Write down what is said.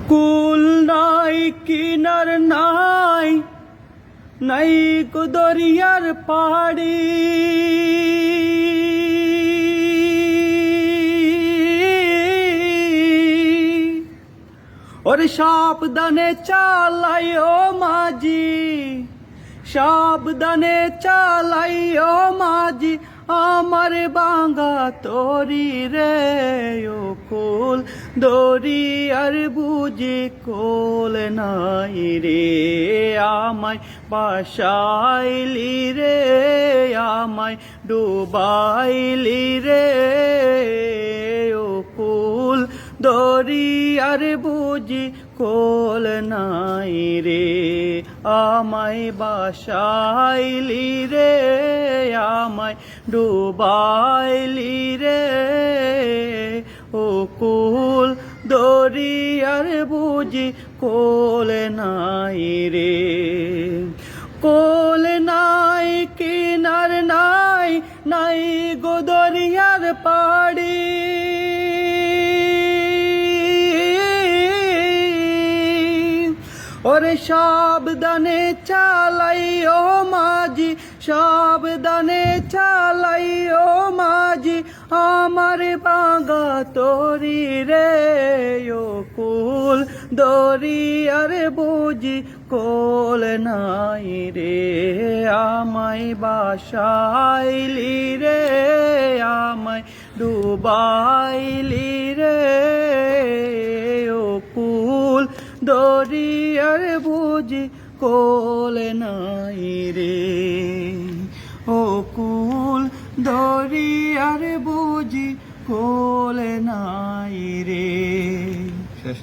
কুল নাই কিনার নাই, নাই কো দরিয়ার পাড়ি। ওরে সাবধানে চালাইও মাঝি, সাবধানে চালাইও মাঝি, আমার বাঙ্গা তরি রে। ও কুল দরিয়ার বুঝি কোল নাই রে, আমায় বাসাইলি রে, আমায় ডুবাইলি রে। ও কুল দরিয়ার বুঝি কোল নাই রে, আমায় বাসাইলি রে, আমায় ডুবাইলি রে। ও কুল দরিয়ার বুঝি কোল নাই রে। কোল নাই কিনার নাই, নাই গো দরিয়ার পাড়ি। ওরে সাবধানে চালাইও মাঝি, সাবধানে চালাইও মাঝি, আমার বাঙ্গা তরি রে। ও কুল দরিয়ার বুঝি কোল নাই রে, আমায় বাসাইলি রে, আমায় ডুবাইলি রে। ও কুল দরিয়ার বুঝি কোল নাই রে। ও কুল দরিয়ার বুঝি কোল নাই রে। শেষ।